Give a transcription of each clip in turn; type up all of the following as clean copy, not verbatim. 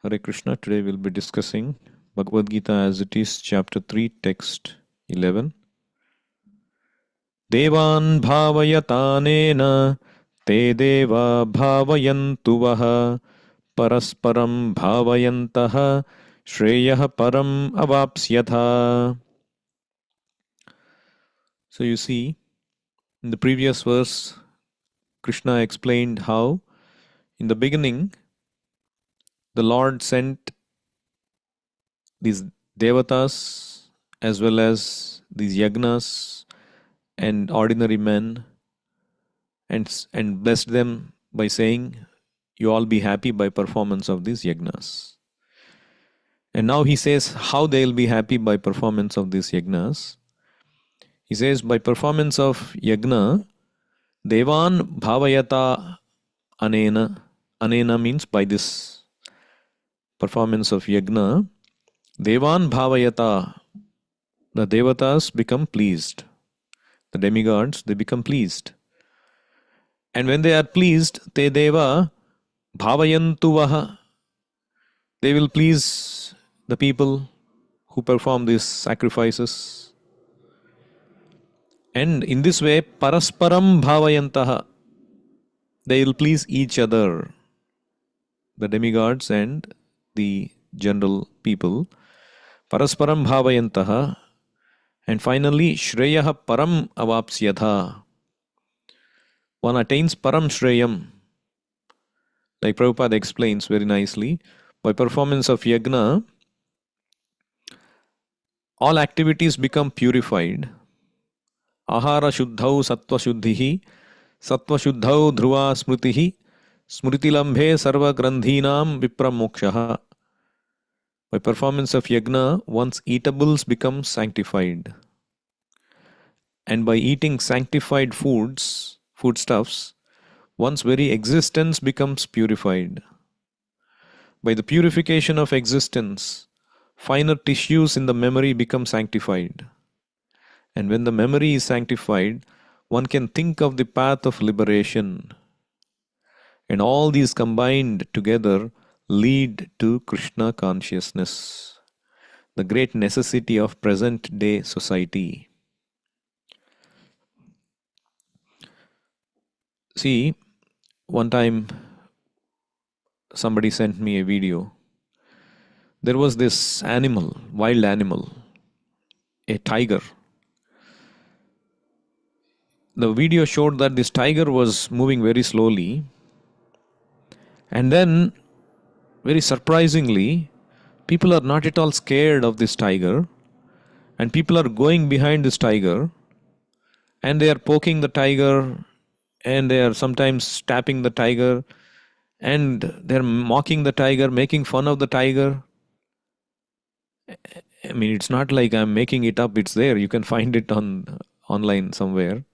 Hare Krishna. Today we'll be discussing Bhagavad Gita as it is, chapter 3, text 11. Devan bhavayatanena te deva bhavayantu vaha parasparam bhavayantaha shreyah param avapsyatha. So you see, in the previous verse, Krishna explained how in the beginning the Lord sent these devatas as well as these yagnas and ordinary men and blessed them by saying, you all be happy by performance of these yagnas. And now he says how they'll be happy by performance of these yagnas. He says by performance of yagna, devan bhavayata anena. Anena means by this performance of yagna, devan bhavayata, the devatas become pleased. The demigods, they become pleased. And when they are pleased, te deva bhavayantu vaha, they will please the people who perform these sacrifices. And in this way, parasparam bhavayantaha, they will please each other, the demigods and the general people. Parasparam bhavayantaha. And finally, shreyah param avapsyatha. One attains param shreyam. Like Prabhupada explains very nicely, by performance of yagna, all activities become purified. Ahara shuddhau sattva shuddhihi, sattva shuddhau dhruva smritihi, smritilambhe sarva grandhinam vipramokshaha. By performance of yagna, one's eatables become sanctified. And by eating sanctified foodstuffs, one's very existence becomes purified. By the purification of existence, finer tissues in the memory become sanctified. And when the memory is sanctified, one can think of the path of liberation. And all these combined together lead to Krishna consciousness, the great necessity of present day society. See, one time somebody sent me a video. There was this animal, wild animal, a tiger. The video showed that this tiger was moving very slowly, and then, very surprisingly, people are not at all scared of this tiger, and people are going behind this tiger, and they are poking the tiger, and they are sometimes tapping the tiger, and they're mocking the tiger, making fun of the tiger. I mean, it's not like I'm making it up, it's there. You can find it online somewhere.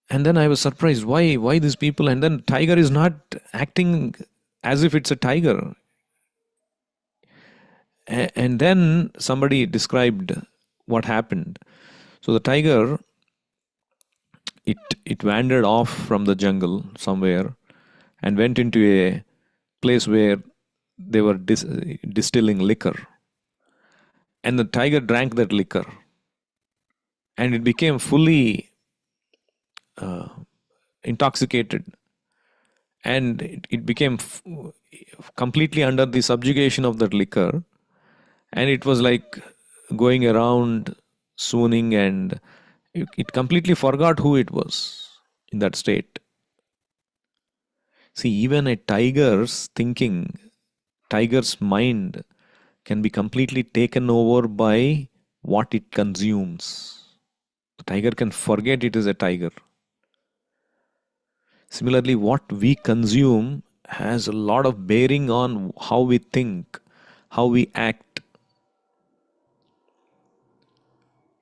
And then I was surprised, why these people? And then tiger is not acting as if it's a tiger. And then somebody described what happened. So the tiger, it wandered off from the jungle somewhere and went into a place where they were distilling liquor. And the tiger drank that liquor. And it became fully intoxicated. And it became completely under the subjugation of that liquor. And it was like going around swooning, and it completely forgot who it was in that state. See, even a tiger's thinking, tiger's mind can be completely taken over by what it consumes. The tiger can forget it is a tiger. Similarly, what we consume has a lot of bearing on how we think, how we act.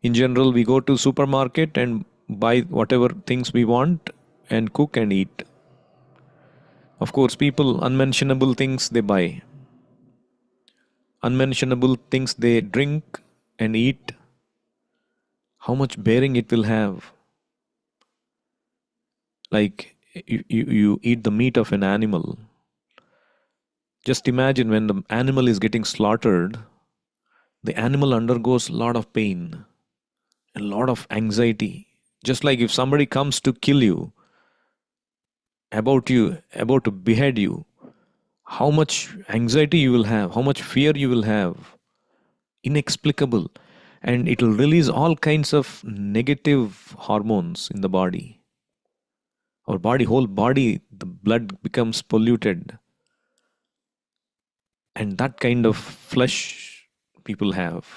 In general, we go to supermarket and buy whatever things we want and cook and eat. Of course, people, unmentionable things they buy. Unmentionable things they drink and eat. How much bearing it will have. Like you eat the meat of an animal. Just imagine when the animal is getting slaughtered, the animal undergoes a lot of pain, a lot of anxiety. Just like if somebody comes to kill you, about to behead you, how much anxiety you will have, how much fear you will have, inexplicable. And it will release all kinds of negative hormones in the body. Our body, whole body, the blood becomes polluted. And that kind of flesh people have.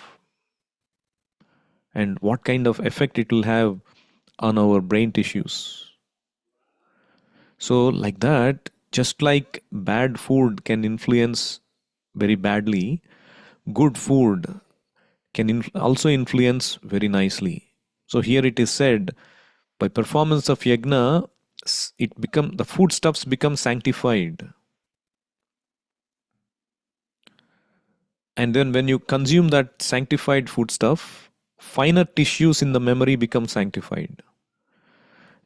And what kind of effect it will have on our brain tissues. So, like that, just like bad food can influence very badly, good food can also influence very nicely. So, here it is said, by performance of yajna, the foodstuffs become sanctified. And then when you consume that sanctified foodstuff, finer tissues in the memory become sanctified.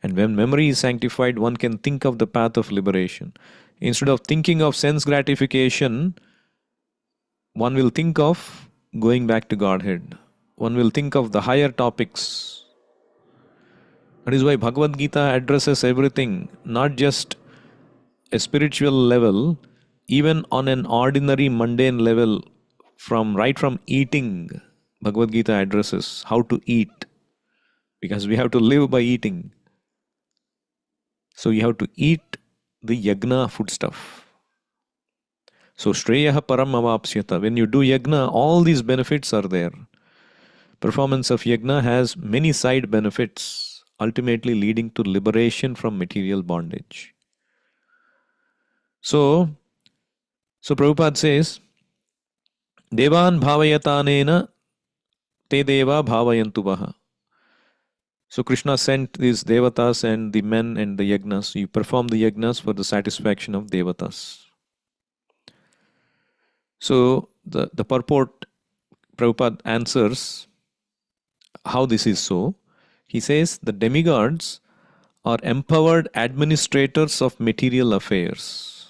And when memory is sanctified, one can think of the path of liberation. Instead of thinking of sense gratification, one will think of going back to Godhead. One will think of the higher topics. That is why Bhagavad Gita addresses everything, not just a spiritual level, even on an ordinary mundane level, right from eating. Bhagavad Gita addresses how to eat, because we have to live by eating. So you have to eat the yajna foodstuff. So Shreyaha Param Avapsyata. When you do yajna, all these benefits are there. Performance of yajna has many side benefits, ultimately leading to liberation from material bondage. So Prabhupada says, Devan bhavayatanena te deva bhavayantu vaha. So Krishna sent these devatas and the men and the yajnas. You perform the yajnas for the satisfaction of devatas. So the purport, Prabhupada answers how this is so. He says the demigods are empowered administrators of material affairs.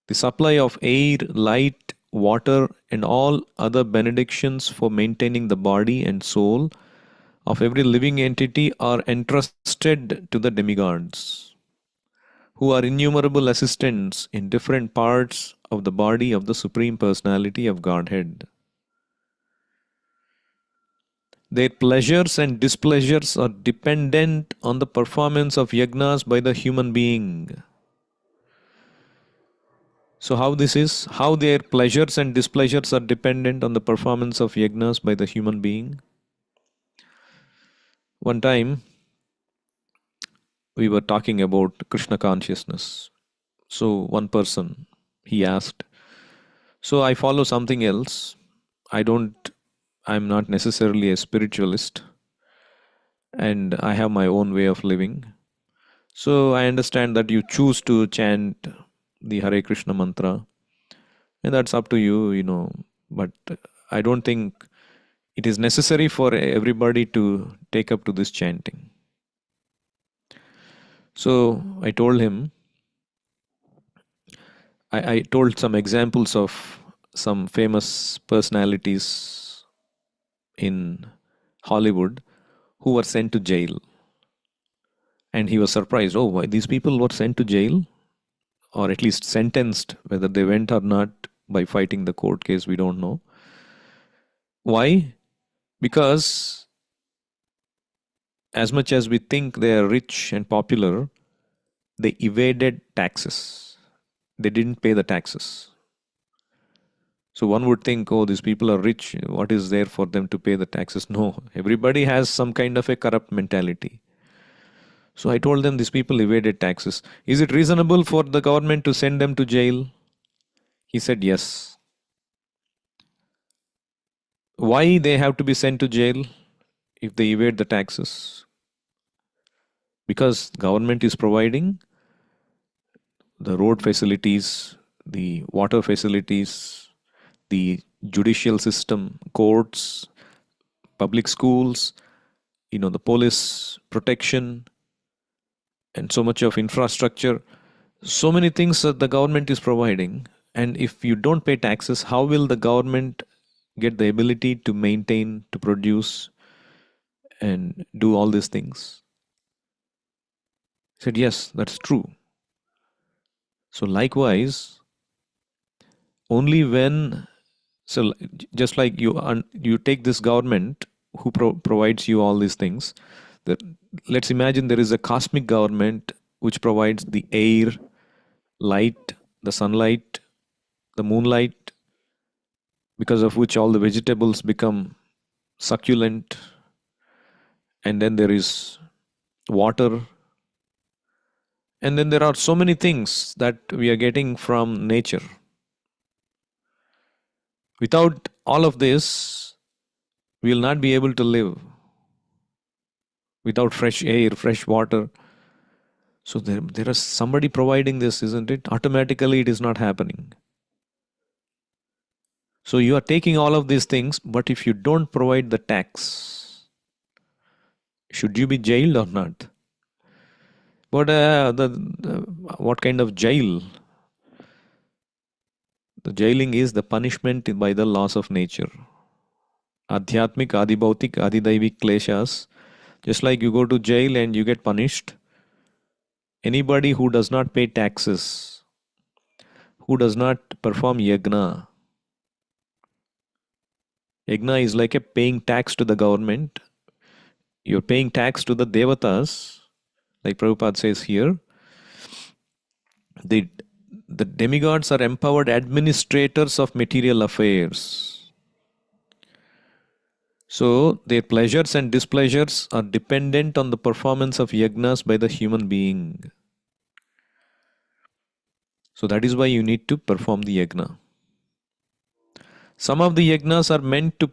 The supply of air, light, water, and all other benedictions for maintaining the body and soul of every living entity are entrusted to the demigods, who are innumerable assistants in different parts of the body of the Supreme Personality of Godhead. Their pleasures and displeasures are dependent on the performance of yajnas by the human being. So how their pleasures and displeasures are dependent on the performance of yajnas by the human being. One time we were talking about Krishna consciousness. So one person, he asked, so I follow something else. I'm not necessarily a spiritualist, and I have my own way of living. So I understand that you choose to chant the Hare Krishna mantra, and that's up to you. But I don't think it is necessary for everybody to take up to this chanting. So I told him, I told some examples of some famous personalities in Hollywood who were sent to jail. And he was surprised, oh, why these people were sent to jail? Or at least sentenced, whether they went or not by fighting the court case, we don't know. Why? Because as much as we think they are rich and popular, they evaded taxes. They didn't pay the taxes. So one would think, oh, these people are rich. What is there for them to pay the taxes? No, everybody has some kind of a corrupt mentality. So I told them these people evaded taxes. Is it reasonable for the government to send them to jail? He said yes. Why they have to be sent to jail if they evade the taxes? Because government is providing the road facilities, the water facilities, the judicial system, courts, public schools, the police protection, and so much of infrastructure. So many things that the government is providing, and if you don't pay taxes, how will the government get the ability to maintain, to produce, and do all these things? I said, yes, that's true. So likewise, only when, so just like you take this government who provides you all these things, that, let's imagine there is a cosmic government which provides the air, light, the sunlight, the moonlight, because of which all the vegetables become succulent, and then there is water, and then there are so many things that we are getting from nature. Without all of this, we will not be able to live. Without fresh air, fresh water. So there is somebody providing this, isn't it? Automatically, it is not happening. So you are taking all of these things, but if you don't provide the tax, should you be jailed or not? But what kind of jail? The jailing is the punishment by the laws of nature. Adhyatmik, adibhautik, adidaivik kleshas. Just like you go to jail and you get punished, anybody who does not pay taxes, who does not perform yajna, yajna is like a paying tax to the government. You're paying tax to the devatas, like Prabhupada says here. The, the demigods are empowered administrators of material affairs. So their pleasures and displeasures are dependent on the performance of yajnas by the human being. So that is why you need to perform the yajna. Some of the yajnas are meant to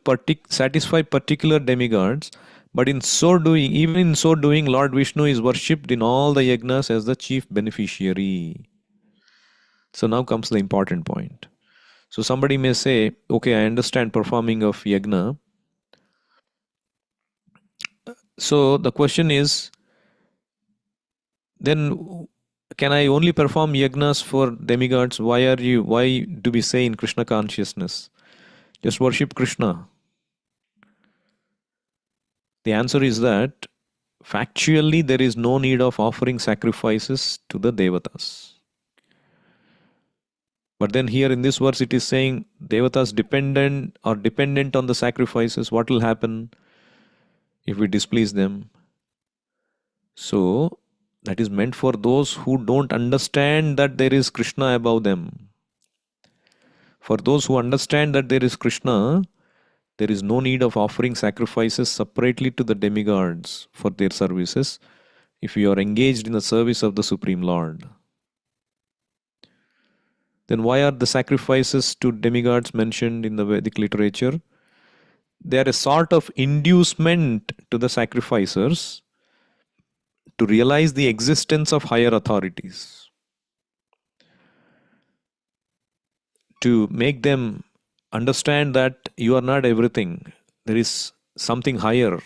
satisfy particular demigods, but in so doing, even in so doing, Lord Vishnu is worshipped in all the yajnas as the chief beneficiary. So now comes the important point. So somebody may say, okay, I understand performing of yajna. So the question is, then can I only perform yajnas for demigods? Why do we say in Krishna consciousness, just worship Krishna? The answer is that factually there is no need of offering sacrifices to the devatas. But then here in this verse it is saying devatas dependent on the sacrifices. What will happen if we displease them? So that is meant for those who don't understand that there is Krishna above them. For those who understand that there is Krishna, there is no need of offering sacrifices separately to the demigods for their services if you are engaged in the service of the Supreme Lord. Then why are the sacrifices to demigods mentioned in the Vedic literature? They are a sort of inducement to the sacrificers to realize the existence of higher authorities, to make them understand that you are not everything. There is something higher.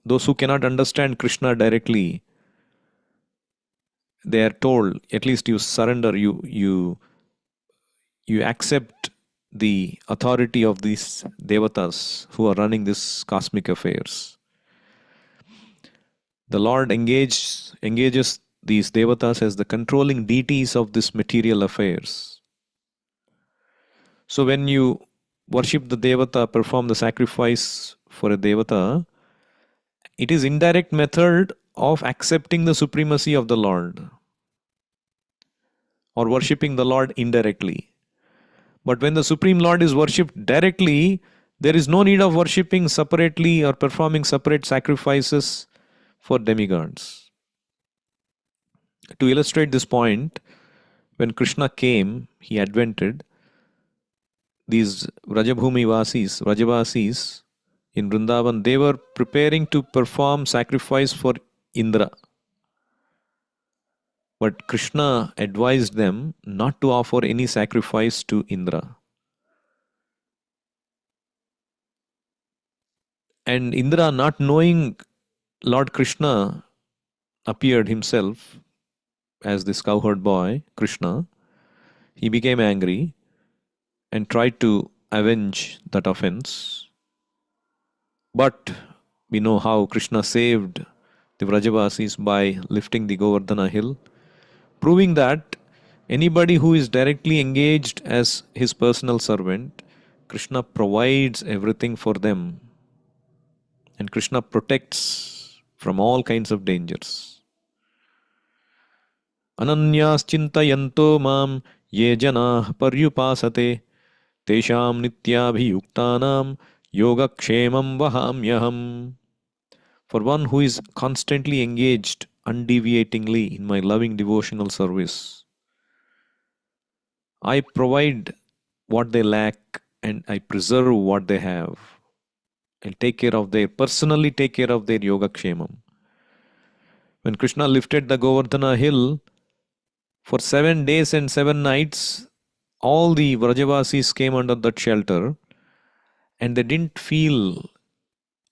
Those who cannot understand Krishna directly, they are told, at least you surrender, you accept the authority of these devatas who are running this cosmic affairs. The Lord engages these devatas as the controlling deities of this material affairs. So when you worship the devata, perform the sacrifice for a devata, it is indirect method of accepting the supremacy of the Lord or worshipping the Lord indirectly. But when the Supreme Lord is worshipped directly, there is no need of worshipping separately or performing separate sacrifices for demigods. To illustrate this point, when Krishna came, he advented, these Vrajavasis in Vrindavan, they were preparing to perform sacrifice for Indra. But Krishna advised them not to offer any sacrifice to Indra. And Indra, not knowing Lord Krishna, appeared himself as this cowherd boy, Krishna, he became angry and tried to avenge that offense. But we know how Krishna saved the Vrajavasis by lifting the Govardhana hill, proving that anybody who is directly engaged as his personal servant, Krishna provides everything for them. And Krishna protects from all kinds of dangers. Ananyas chintayanto mam ye janah paryupasate tesham nityabhiyuktanam yogakshemam vahamyaham. For one who is constantly engaged undeviatingly in my loving devotional service, I provide what they lack and I preserve what they have. I'll personally take care of their yogakshemam. When Krishna lifted the Govardhana hill, for 7 days and 7 nights, all the Vrajavasis came under that shelter and they didn't feel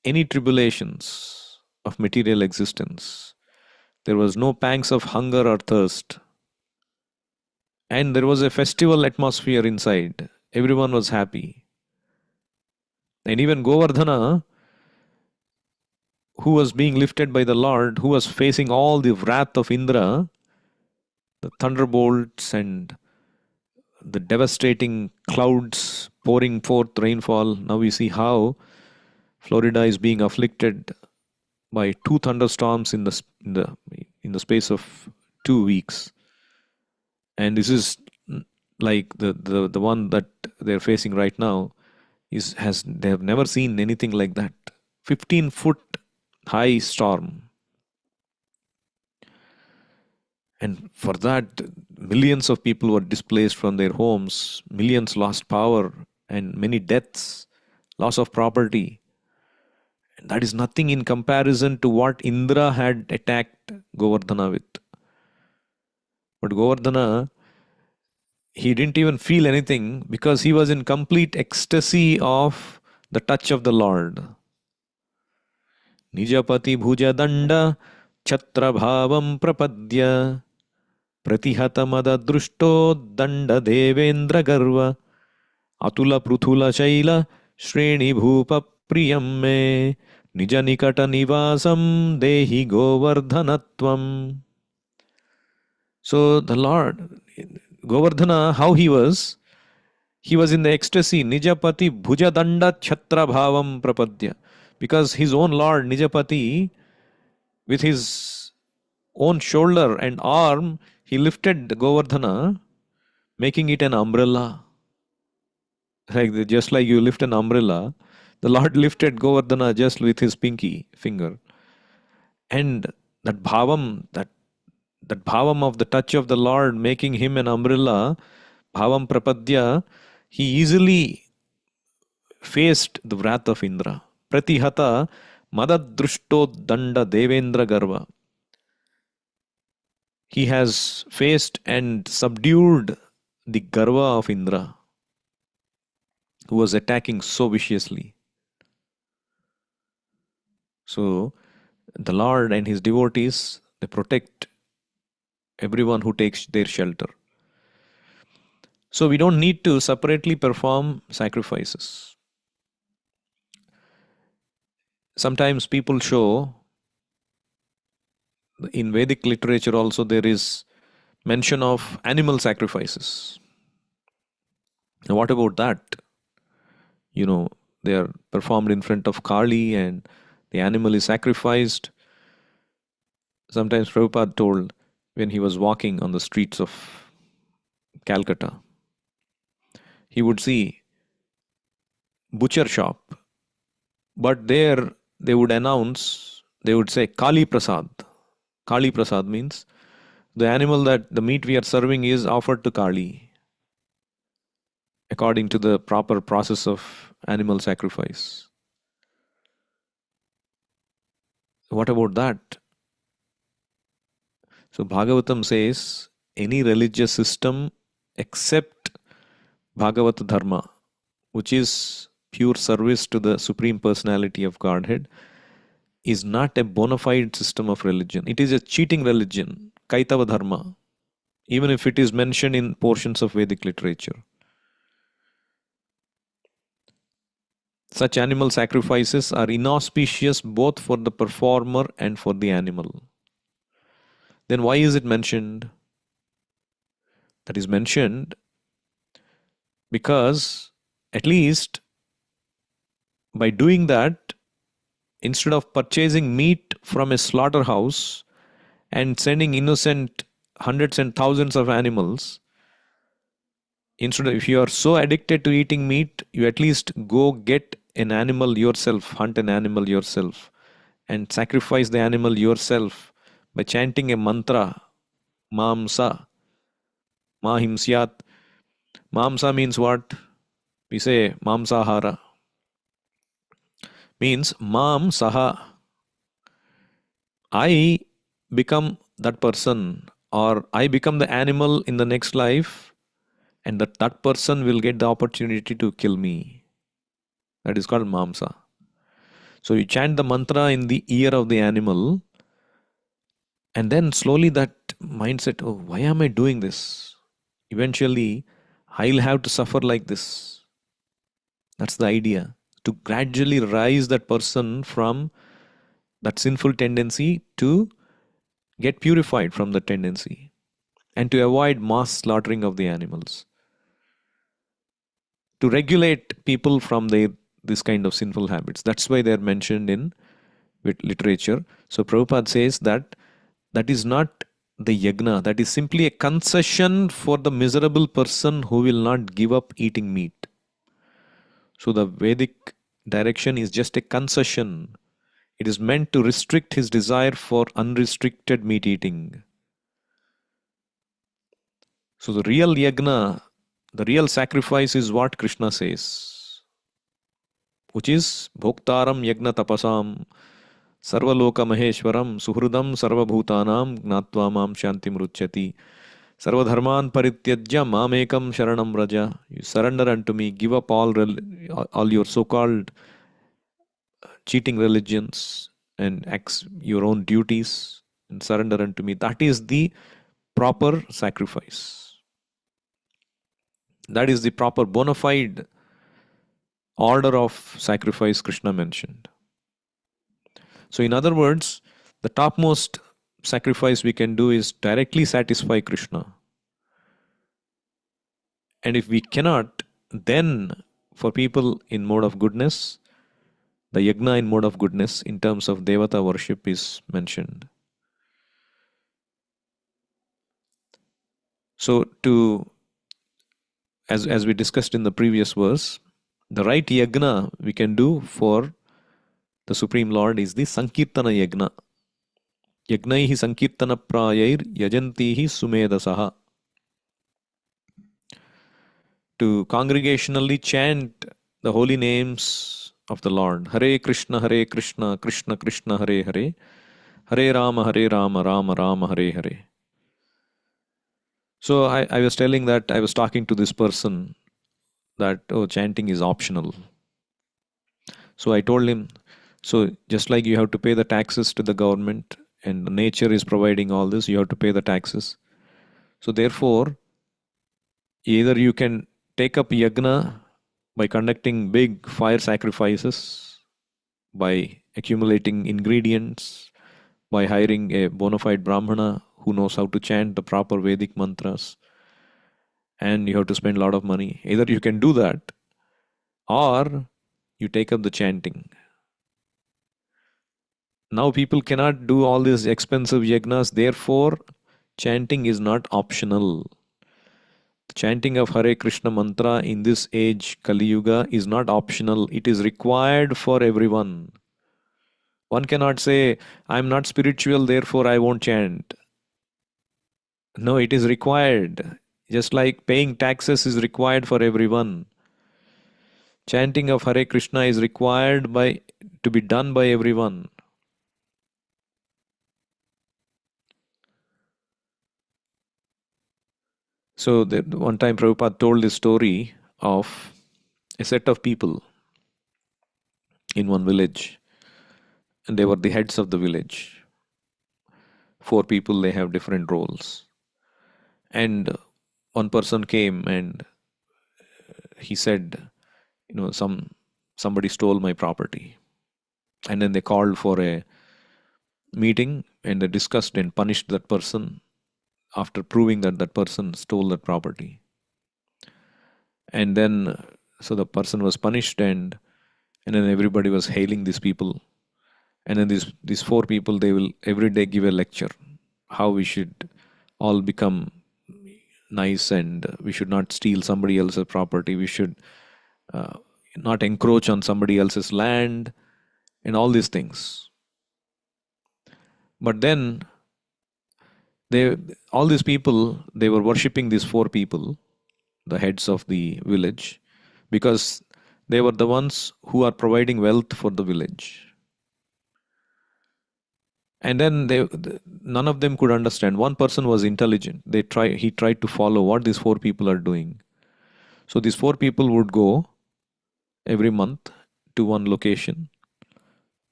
any tribulations of material existence. There was no pangs of hunger or thirst. And there was a festival atmosphere inside. Everyone was happy. And even Govardhana, who was being lifted by the Lord, who was facing all the wrath of Indra, the thunderbolts and the devastating clouds pouring forth rainfall. Now we see how Florida is being afflicted by 2 thunderstorms in the space of 2 weeks. And this is like the one that they're facing right now they have never seen anything like that. 15-foot high storm. And for that, millions of people were displaced from their homes, millions lost power, and many deaths, loss of property. And that is nothing in comparison to what Indra had attacked Govardhana with. But Govardhana, he didn't even feel anything because he was in complete ecstasy of the touch of the Lord. Nijapati bhuja danda chatra bhavam prapadya pratihata mada drushto danda devendra garva atula pruthula shaila shreni bhupa priyam me nija nikata nivasam dehi govardhanatvam. So the Lord, Govardhana, how he was in the ecstasy, Nijapati bhujadanda chhatra bhavam prapadya. Because his own Lord, Nijapati, with his own shoulder and arm, he lifted Govardhana, making it an umbrella. Just like you lift an umbrella, the Lord lifted Govardhana just with his pinky finger. And that bhavam of the touch of the Lord making him an umbrella, bhavam prapadya, he easily faced the wrath of Indra. Pratihata madadrushto danda devendra garva. He has faced and subdued the garva of Indra, who was attacking so viciously. So the Lord and his devotees, they protect everyone who takes their shelter. So we don't need to separately perform sacrifices. Sometimes people show, in Vedic literature also there is mention of animal sacrifices. Now what about that? They are performed in front of Kali and the animal is sacrificed. Sometimes Prabhupada told when he was walking on the streets of Calcutta, he would see butcher shop, but there they would announce, they would say Kali Prasad. Kali Prasad means the animal that the meat we are serving is offered to Kali according to the proper process of animal sacrifice. What about that? So Bhagavatam says any religious system except Bhagavata Dharma, which is pure service to the Supreme Personality of Godhead, is not a bona fide system of religion. It is a cheating religion, Kaitava Dharma. even if it is mentioned in portions of Vedic literature. Such animal sacrifices are inauspicious both for the performer and for the animal. Then why is it mentioned? That is mentioned because at least by doing that, instead of purchasing meat from a slaughterhouse and sending innocent hundreds and thousands of animals, instead of, if you are so addicted to eating meat, you at least go get an animal yourself, hunt an animal yourself, and sacrifice the animal yourself by chanting a mantra, Mamsa, Mahimsyat. Mamsa means what? We say Mamsahara. Means Mam Saha. I become that person, or I become the animal in the next life, and that person will get the opportunity to kill me. That is called Mamsa. So you chant the mantra in the ear of the animal, and then slowly that mindset, oh, why am I doing this? Eventually, I'll have to suffer like this. That's the idea. To gradually rise that person from that sinful tendency to get purified from the tendency and to avoid mass slaughtering of the animals. To regulate people from their this kind of sinful habits. That's why they're mentioned in literature. So Prabhupada says that that is not the yagna, that is simply a concession for the miserable person who will not give up eating meat. So the Vedic direction is just a concession. It is meant to restrict his desire for unrestricted meat eating. So the real yagna, the real sacrifice is what Krishna says, which is Bhoktaram Yagna Tapasam Sarvaloka Maheshwaram Suhrudam Sarvabhutanam Gnatva Mam Shantim Ruchyati Sarvadharman Parityajya Mamekam Sharanam Raja. You surrender unto me, give up all your so-called cheating religions and acts your own duties and surrender unto me. That is the proper sacrifice. That is the proper bona fide order of sacrifice Krishna mentioned. So, in other words, the topmost sacrifice we can do is directly satisfy Krishna. And if we cannot, then for people in mode of goodness, the yagna in mode of goodness in terms of devata worship is mentioned. So, as we discussed in the previous verse, the right yagna we can do for the Supreme Lord is the Sankirtana yagna. Yagnaihi Sankirtana prayair yajantihi sumedasaha. To congregationally chant the holy names of the Lord. Hare Krishna, Krishna Krishna, Hare Hare. Hare Rama, Rama Rama, Hare Hare. So I was telling that I was talking to this person that, oh, chanting is optional. So I told him, so just like you have to pay the taxes to the government and nature is providing all this, you have to pay the taxes. So therefore, either you can take up yagna by conducting big fire sacrifices, by accumulating ingredients, by hiring a bona fide brahmana who knows how to chant the proper Vedic mantras, and you have to spend a lot of money. Either you can do that or you take up the chanting. Now people cannot do all these expensive yagnas, therefore chanting is not optional. The chanting of Hare Krishna mantra in this age, Kali Yuga, is not optional. It is required for everyone. One cannot say, I'm not spiritual, therefore I won't chant. No, it is required. Just like paying taxes is required for everyone. Chanting of Hare Krishna is required to be done by everyone. So one time Prabhupada told this story of a set of people in one village, and they were the heads of the village. 4 people, they have different roles. And one person came and he said, somebody stole my property. And then they called for a meeting and they discussed and punished that person after proving that that person stole that property. And then, so the person was punished, and then everybody was hailing these people. And then these four people, they will every day give a lecture how we should all become nice, and we should not steal somebody else's property. We should uh, not encroach on somebody else's land, and all these things. But then they, all these people, they were worshipping these four people, the heads of the village, because they were the ones who are providing wealth for the village. And then none of them could understand. One person was intelligent. He tried to follow what these four people are doing. So these four people would go every month to one location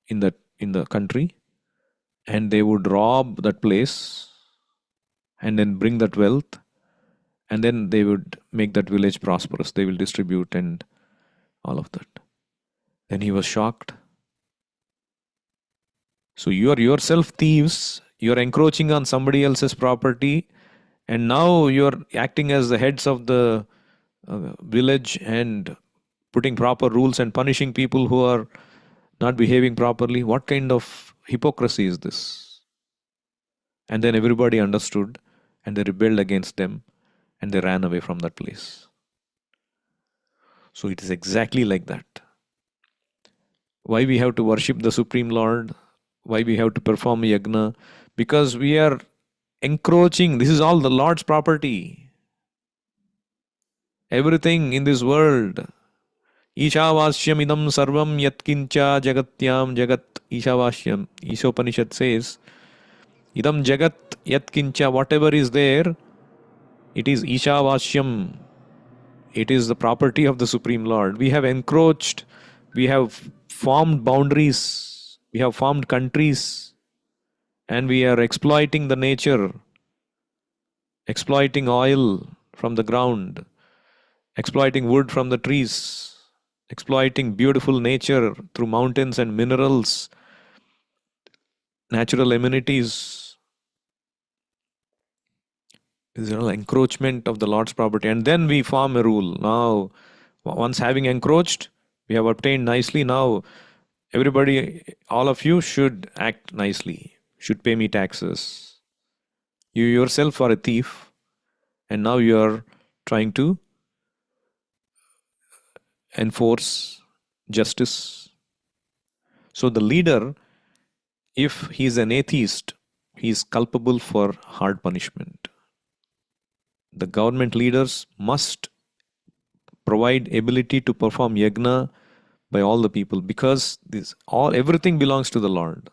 in the country, and they would rob that place and then bring that wealth, and then they would make that village prosperous. They will distribute and all of that. Then he was shocked. So you are yourself thieves, you are encroaching on somebody else's property, and now you are acting as the heads of the village and putting proper rules and punishing people who are not behaving properly. What kind of hypocrisy is this? And then everybody understood, and they rebelled against them, and they ran away from that place. So it is exactly like that. Why we have to worship the Supreme Lord? Why we have to perform yajna? Because we are encroaching. This is all the Lord's property. Everything in this world. Ishavasyam idam sarvam yatkincha jagatyam jagat. Ishavasyam. Ishopanishad says, idam jagat yatkincha, whatever is there, it is Ishavasyam. It is the property of the Supreme Lord. We have encroached. We have formed boundaries. We have formed countries. And we are exploiting the nature. Exploiting oil from the ground. Exploiting wood from the trees. Exploiting beautiful nature through mountains and minerals. Natural amenities. This is an encroachment of the Lord's property. And then we form a rule. Now, once having encroached, we have obtained nicely. Now, everybody, all of you should act nicely, should pay me taxes. You yourself are a thief, and now you are trying to enforce justice. So the leader, if he is an atheist, he is culpable for hard punishment. The government leaders must provide ability to perform yajna by all the people, because everything belongs to the Lord.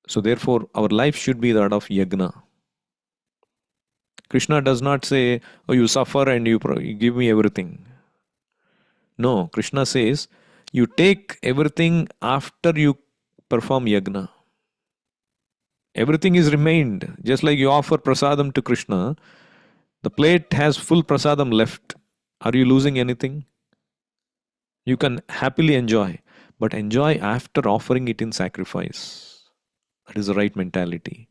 So therefore, our life should be that of yajna. Krishna does not say, oh, you suffer and you give me everything. No, Krishna says, you take everything after you perform yajna. Everything is remained. Just like you offer prasadam to Krishna, the plate has full prasadam left. Are you losing anything? You can happily enjoy, but enjoy after offering it in sacrifice. That is the right mentality.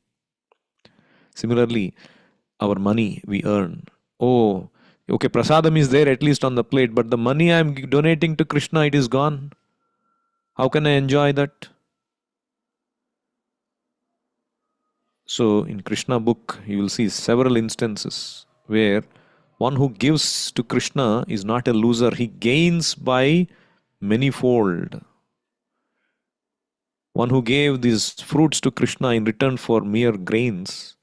Similarly, our money we earn. Oh, okay, prasadam is there at least on the plate, but the money I am donating to Krishna, it is gone. How can I enjoy that? So in Krishna book, you will see several instances where one who gives to Krishna is not a loser. He gains by manyfold. One who gave these fruits to Krishna in return for mere grains,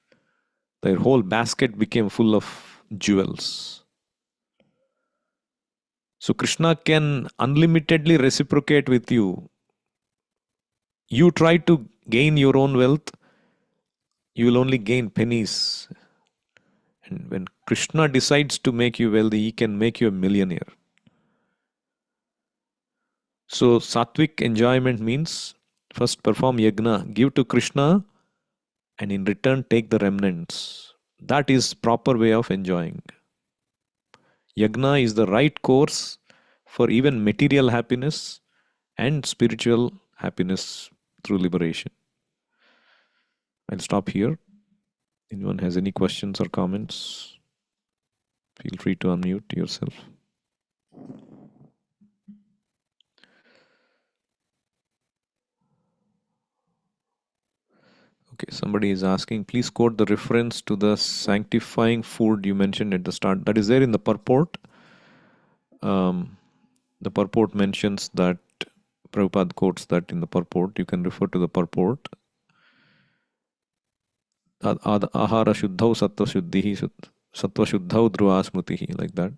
their whole basket became full of jewels. So Krishna can unlimitedly reciprocate with you. You try to gain your own wealth, you will only gain pennies. And when Krishna decides to make you wealthy, he can make you a millionaire. So sattvic enjoyment means first perform yajna, give to Krishna, and in return take the remnants. That is proper way of enjoying. Yajna is the right course for even material happiness and spiritual happiness through liberation. I'll stop here. Anyone has any questions or comments? Feel free to unmute yourself. Okay, somebody is asking, please quote the reference to the sanctifying food you mentioned at the start. That is there in the purport. The purport mentions that, Prabhupada quotes that in the purport. You can refer to the purport. Ahara shuddhau sattva shuddhihi sattva shuddhau dhruva smritihi, like that.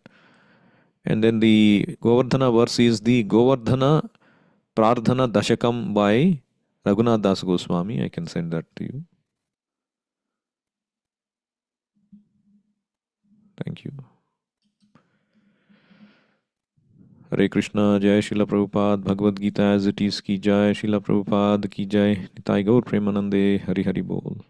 And then the Govardhana verse is the Govardhana Prardhana Dashakam by Raghunath Das Goswami. I can send that to you. Thank you. Hare Krishna, Jai Srila Prabhupada, Bhagavad Gita as it is ki Jai, Srila Prabhupada ki Jai, Nitai Gaur Premanande, Hari Hari Bol.